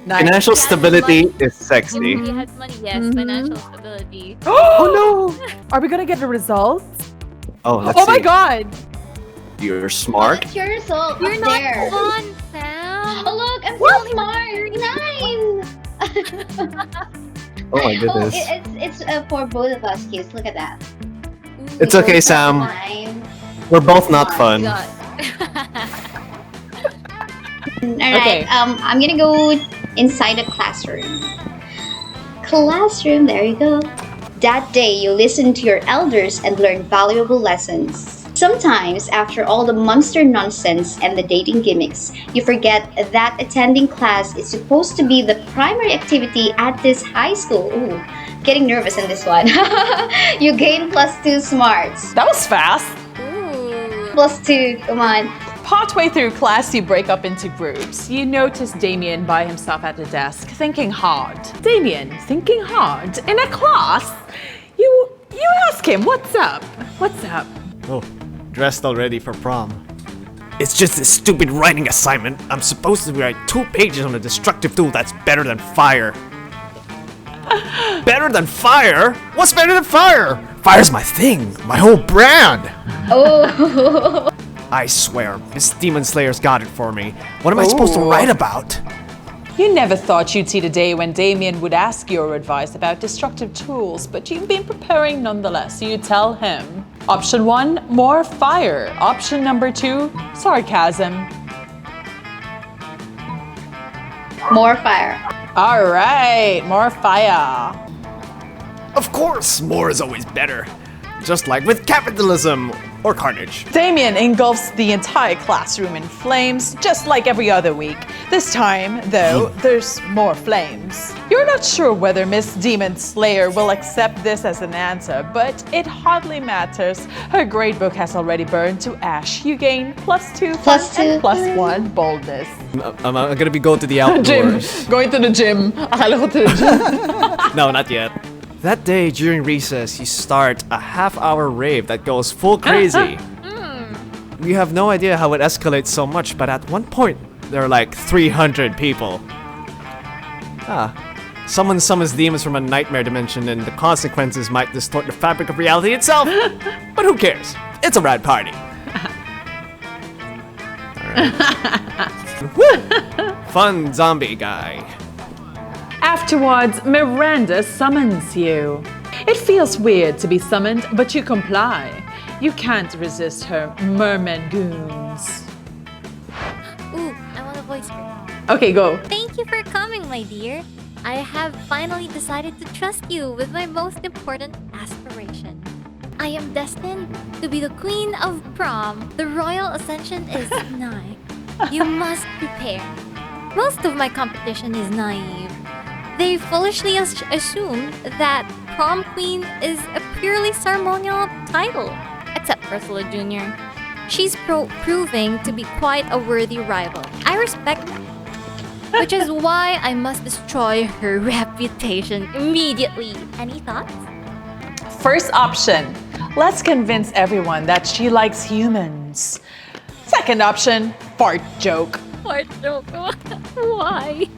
Speaker 5: Nice.
Speaker 3: Financial
Speaker 2: Yeah,
Speaker 3: stability
Speaker 2: money.
Speaker 3: is sexy.
Speaker 2: He has money, yes,
Speaker 5: Mhm.
Speaker 2: financial stability.
Speaker 3: Oh no!
Speaker 5: Are we gonna get the results?
Speaker 3: Oh, let's
Speaker 5: Oh
Speaker 3: see.
Speaker 5: my god!
Speaker 3: You're smart.
Speaker 4: What's your result
Speaker 2: You're
Speaker 4: up
Speaker 2: not
Speaker 4: there?
Speaker 2: fun, Sam.
Speaker 4: Oh look, I'm so smart. 9.
Speaker 3: Oh my
Speaker 4: Oh,
Speaker 3: goodness.
Speaker 4: it's for both of us, Kitz. Look at that.
Speaker 3: It's okay, Sam.
Speaker 4: Time.
Speaker 3: We're both not fun.
Speaker 2: God.
Speaker 4: Alright,
Speaker 5: Okay.
Speaker 4: I'm gonna go inside the classroom. Classroom, there you go. That day, you listen to your elders and learn valuable lessons. Sometimes, after all the monster nonsense and the dating gimmicks, you forget that attending class is supposed to be the primary activity at this high school. Ooh, getting nervous in this one. You gain +2 smarts.
Speaker 5: That was fast.
Speaker 2: Ooh.
Speaker 4: +2, come on.
Speaker 5: Partway through class, you break up into groups. You notice Damien by himself at the desk, thinking hard. Damien, thinking hard? In a class? You ask him, what's up? What's up?
Speaker 3: Oh, dressed already for prom. It's just this stupid writing assignment. I'm supposed to write 2 pages on a destructive tool that's better than fire. Better than fire? What's better than fire? Fire's my thing, my whole brand.
Speaker 4: Oh.
Speaker 3: I swear, this Demon Slayer's got it for me. What am I supposed to write about?
Speaker 5: You never thought you'd see the day when Damien would ask your advice about destructive tools, but you've been preparing nonetheless, so you tell him. Option 1, more fire. Option number 2, sarcasm.
Speaker 4: More fire.
Speaker 5: All right, more fire.
Speaker 3: Of course, more is always better. Just like with capitalism or carnage.
Speaker 5: Damien engulfs the entire classroom in flames, just like every other week. This time, though, there's more flames. You're not sure whether Miss Demon Slayer will accept this as an answer, but it hardly matters. Her grade book has already burned to ash. You gain +2 fun and +1 boldness.
Speaker 3: I'm gonna be going to the outdoors.
Speaker 5: Going to the gym. Akala ko to the gym.
Speaker 3: No, not yet. That day during recess, you start a half-hour rave that goes full crazy. We have no idea how it escalates so much, but at one point, there are like 300 people. Someone summons demons from a nightmare dimension and the consequences might distort the fabric of reality itself. But who cares? It's a rad party. Woo! Fun zombie guy.
Speaker 5: Afterwards, Miranda summons you. It feels weird to be summoned, but you comply. You can't resist her merman goons.
Speaker 2: Ooh, I want a voice her.
Speaker 5: Okay, go.
Speaker 2: Thank you for coming, my dear. I have finally decided to trust you with my most important aspiration. I am destined to be the queen of prom. The royal ascension is nigh. You must prepare. Most of my competition is naive. They foolishly assume that prom queen is a purely ceremonial title. Except Ursula Jr. She's proving to be quite a worthy rival. I respect her, which is why I must destroy her reputation immediately. Any thoughts?
Speaker 5: First option, let's convince everyone that she likes humans. Second option, fart joke.
Speaker 2: Fart joke. Why?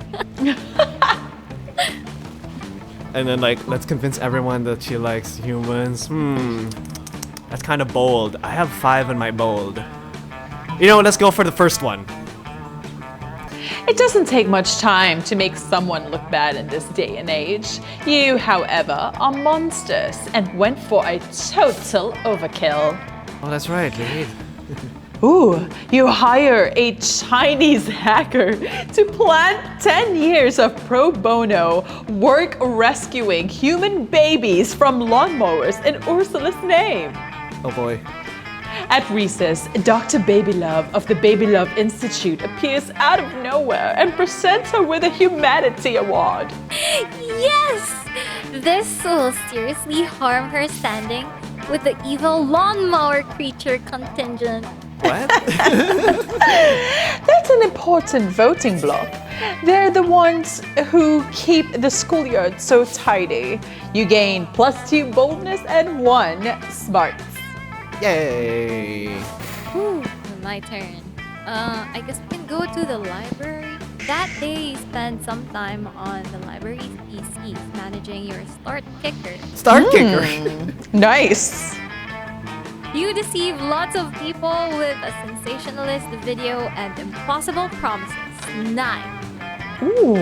Speaker 3: And then like, let's convince everyone that she likes humans. That's kind of bold. I have 5 in my bold. You know, let's go for the first one.
Speaker 5: It doesn't take much time to make someone look bad in this day and age. You, however, are monsters and went for a total overkill.
Speaker 3: Oh, that's right, Lead.
Speaker 5: Ooh, you hire a Chinese hacker to plan 10 years of pro bono work rescuing human babies from lawnmowers in Ursula's name.
Speaker 3: Oh boy.
Speaker 5: At recess, Dr. Babylove of the Babylove Institute appears out of nowhere and presents her with a Humanity Award.
Speaker 2: Yes! This will seriously harm her standing with the evil lawnmower creature contingent.
Speaker 3: What?
Speaker 5: That's an important voting bloc. They're the ones who keep the schoolyard so tidy. You gain +2 boldness and 1 smarts.
Speaker 3: Yay!
Speaker 2: Whew, my turn. I guess we can go to the library. That day, spend some time on the library's PCs managing your start kicker.
Speaker 3: Start kicker.
Speaker 5: Nice.
Speaker 2: You deceive lots of people with a sensationalist video and impossible promises. 9.
Speaker 5: Ooh.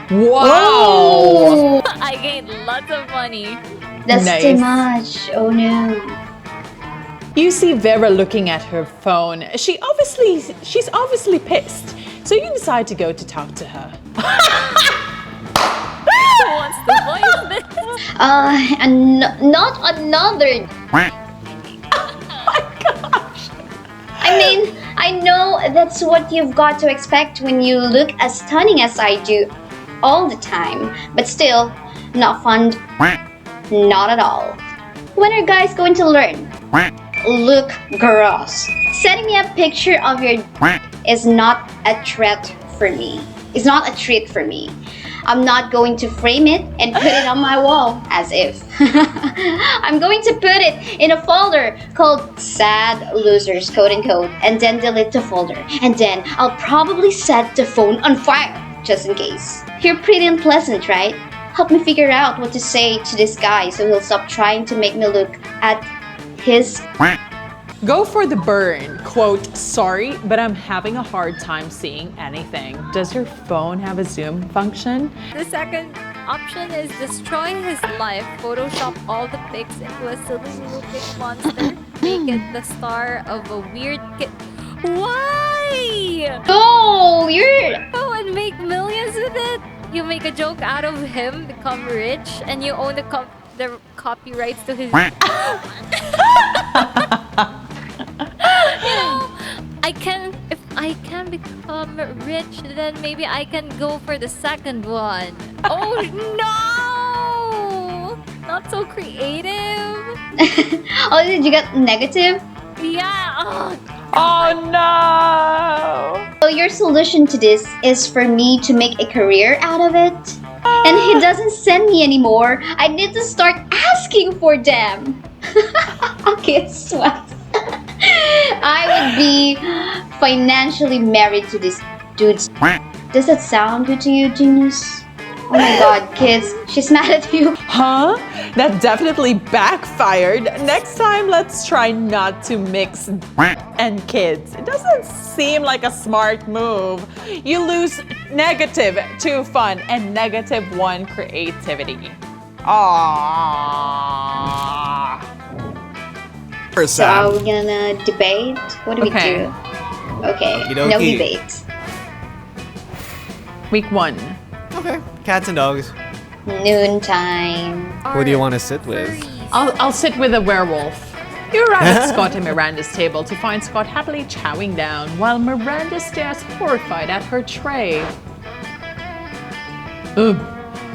Speaker 5: Wow.
Speaker 4: Oh,
Speaker 2: I gained lots of money.
Speaker 4: that's
Speaker 5: Nice.
Speaker 4: too much. Oh no.
Speaker 5: You see Vera looking at her phone. She's obviously pissed. So you decide to go to talk to her.
Speaker 2: Who wants to voice this?
Speaker 4: And not another. I mean, I know that's what you've got to expect when you look as stunning as I do all the time. But still, not fun. Not at all. When are guys going to learn? Look gross. Sending me a picture of your is not a threat for me. It's not a treat for me. I'm not going to frame it and put it on my wall as if. I'm going to put it in a folder called Sad Losers, quote unquote, and then delete the folder. And then I'll probably set the phone on fire, just in case. You're pretty unpleasant, right? Help me figure out what to say to this guy so he'll stop trying to make me look at his.
Speaker 5: Go for the burn. Quote, sorry, but I'm having a hard time seeing anything. Does your phone have a zoom function?
Speaker 2: The second option is destroy his life. Photoshop all the pics into a silly-looking monster. Make it the star of a weird kid. Why?
Speaker 4: Oh, you're.
Speaker 2: Oh, and make millions with it. You make a joke out of him, become rich, and you own the copyrights to his. If I can become rich, then maybe I can go for the second one. Oh no! Not so creative.
Speaker 4: Oh, did you get negative?
Speaker 2: Yeah.
Speaker 5: Oh no!
Speaker 4: So your solution to this is for me to make a career out of it? And he doesn't send me anymore. I need to start asking for them. Kitz Cua. I would be financially married to this dude. Does that sound good to you, Genius? Oh my god, kids, she's mad at you.
Speaker 5: Huh? That definitely backfired. Next time, let's try not to mix and kids. It doesn't seem like a smart move. You lose -2 fun and -1 creativity. Aww.
Speaker 4: So are we gonna debate? What do we do? Okay, no
Speaker 3: Okey-dokey.
Speaker 4: debate.
Speaker 5: Week 1.
Speaker 3: Okay. Cats and dogs.
Speaker 4: Noontime.
Speaker 3: Who do you want to sit with?
Speaker 5: I'll sit with a werewolf. You arrive at Scott and Miranda's table to find Scott happily chowing down while Miranda stares horrified at her tray.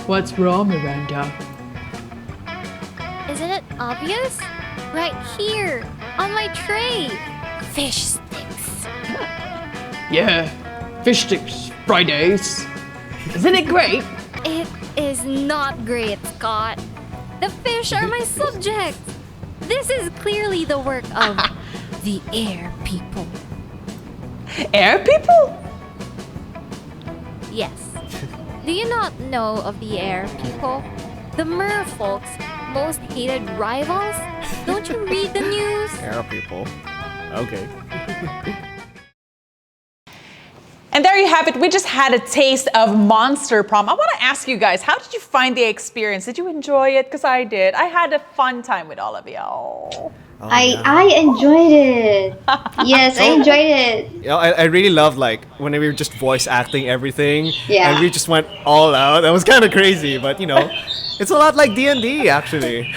Speaker 5: What's wrong, Miranda?
Speaker 2: Isn't it obvious? Right here, on my tray. Fish sticks.
Speaker 5: Yeah, fish sticks, Fridays. Isn't it great?
Speaker 2: It is not great, Scott. The fish are my subject. This is clearly the work of the air people.
Speaker 5: Air people?
Speaker 2: Yes. Do you not know of the air people? The merfolk's most hated rivals? Don't you read the news?
Speaker 3: Arrow people. Okay.
Speaker 5: And there you have it. We just had a taste of Monster Prom. I want to ask you guys, how did you find the experience? Did you enjoy it? Because I did. I had a fun time with all of y'all.
Speaker 4: I enjoyed it. Yes, I enjoyed it.
Speaker 3: You know, I really love like when we were just voice acting everything.
Speaker 4: Yeah.
Speaker 3: And we just went all out. That was kind of crazy, but you know, it's a lot like D&D actually.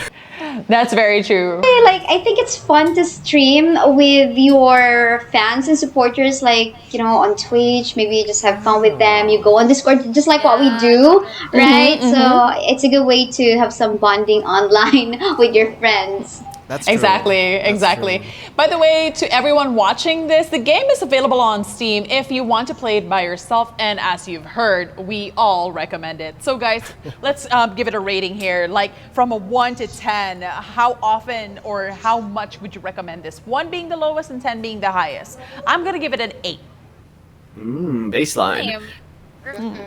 Speaker 5: That's very true.
Speaker 4: Like, I think it's fun to stream with your fans and supporters, like, you know, on Twitch. Maybe you just have fun with them. You go on Discord, just like what we do, right? So it's a good way to have some bonding online with your friends.
Speaker 3: That's true.
Speaker 5: Exactly,
Speaker 3: That's
Speaker 5: exactly.
Speaker 3: true.
Speaker 5: By the way, to everyone watching this, the game is available on Steam if you want to play it by yourself. And as you've heard, we all recommend it. So guys, let's give it a rating here. Like from a 1 to 10, how often or how much would you recommend this? 1 being the lowest and 10 being the highest. I'm gonna give it an 8.
Speaker 3: Baseline.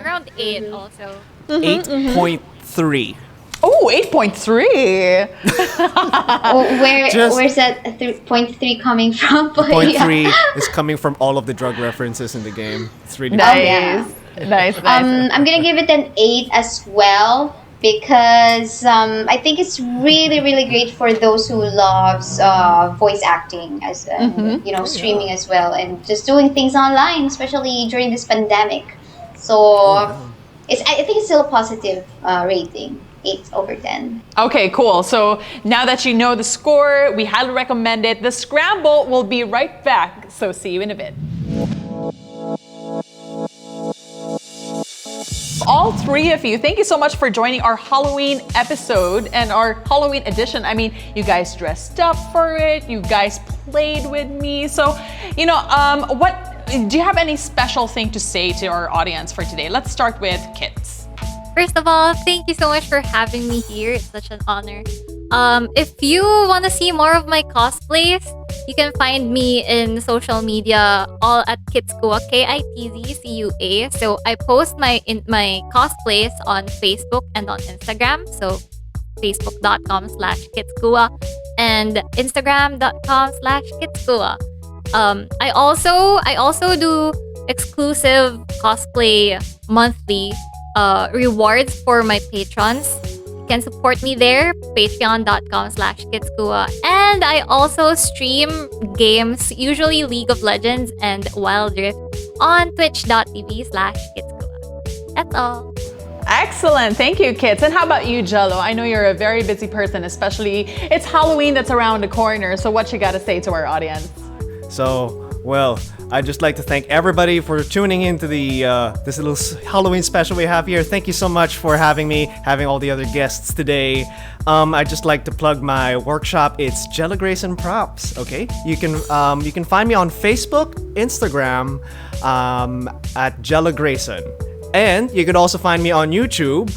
Speaker 2: Around 8 also.
Speaker 3: 8.3.
Speaker 5: Oh, 8.3.
Speaker 4: Where's that 0.3 coming from?
Speaker 3: Point 3 is coming from all of the drug references in the game. It's really
Speaker 5: Nice.
Speaker 4: yeah.
Speaker 5: Nice.
Speaker 4: I'm gonna give it an 8 as well because I think it's really, really great for those who loves voice acting as streaming as well, and just doing things online, especially during this pandemic. So I think it's still a positive rating. 8/10.
Speaker 5: Okay, cool. So now that you know the score, we highly recommend it. The Scramble will be right back. So see you in a bit. All three of you, thank you so much for joining our Halloween episode and our Halloween edition. I mean, you guys dressed up for it. You guys played with me. So, what do you have any special thing to say to our audience for today? Let's start with Kitz.
Speaker 2: First of all, thank you so much for having me here. It's such an honor. If you want to see more of my cosplays, you can find me in social media, all at Kitz Cua, KITZCUA. So I post my cosplays on Facebook and on Instagram. So facebook.com/Kitz Cua and instagram.com/Kitz Cua. I also do exclusive cosplay monthly rewards for my patrons. You can support me there, patreon.com/Kitz Cua. And I also stream games, usually League of Legends and Wild Rift, on twitch.tv/Kitz Cua. That's all.
Speaker 5: Excellent. Thank you, Kitz. And how about you, Gelo? I know you're a very busy person, especially it's Halloween that's around the corner. So what you got to say to our audience?
Speaker 3: So, well, I'd just like to thank everybody for tuning into the this little Halloween special we have here. Thank you so much for having me, having all the other guests today. I'd just like to plug my workshop. It's Gelo Grayson Props. Okay, you can find me on Facebook, Instagram, at Gelo Grayson, and you can also find me on YouTube,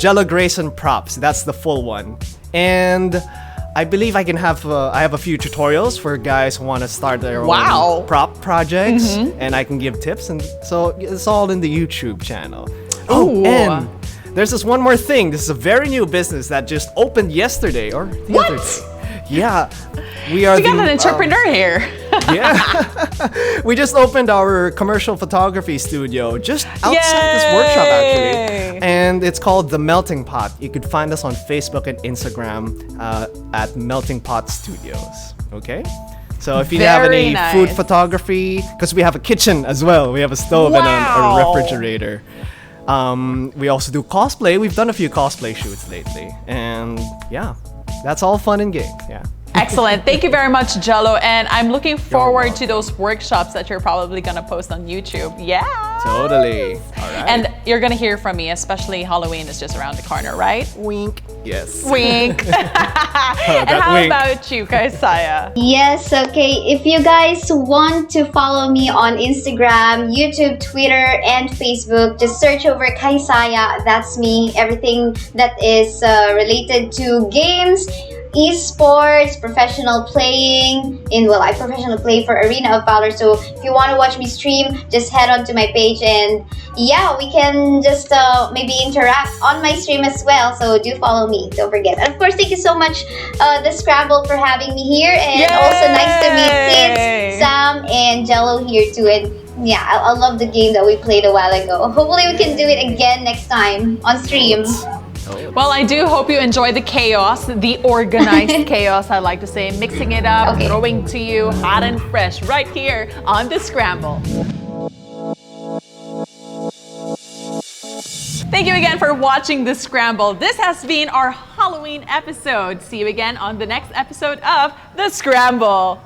Speaker 3: Gelo Grayson Props. That's the full one, and I believe I have a few tutorials for guys who want to start their own prop projects, and I can give tips, and so it's all in the YouTube channel. Oh, and there's this one more thing. This is a very new business that just opened yesterday or the other day. Yeah, we got
Speaker 5: an entrepreneur here.
Speaker 3: Yeah, we just opened our commercial photography studio just outside this workshop, actually, and it's called The Melting Pot. You could find us on Facebook and Instagram at Melting Pot Studios. Okay, so if you have any food photography, because we have a kitchen as well, we have a stove and a refrigerator. We also do cosplay. We've done a few cosplay shoots lately, and yeah, that's all fun and games. Yeah.
Speaker 5: Excellent. Thank you very much, Gelo. And I'm looking forward to those workshops that you're probably going to post on YouTube. Yeah.
Speaker 3: Totally. All right.
Speaker 5: And you're going to hear from me, especially Halloween is just around the corner, right?
Speaker 3: Wink. Yes.
Speaker 5: Wink. And how about you, Kaisaya?
Speaker 4: Yes, okay. If you guys want to follow me on Instagram, YouTube, Twitter, and Facebook, just search over Kaisaya. That's me. Everything that is related to games, esports, professional playing, I professionally play for Arena of Valor. So if you want to watch me stream, just head on to my page, and yeah, we can just maybe interact on my stream as well. So do follow me, don't forget. And of course, thank you so much, the Scramble, for having me here, and also nice to meet Kitz, Sam, and Gelo here too. And yeah, I love the game that we played a while ago. Hopefully we can do it again next time on stream.
Speaker 5: Well, I do hope you enjoy the chaos, the organized chaos, I like to say, mixing it up, throwing to you hot and fresh right here on The Scramble. Thank you again for watching The Scramble. This has been our Halloween episode. See you again on the next episode of The Scramble.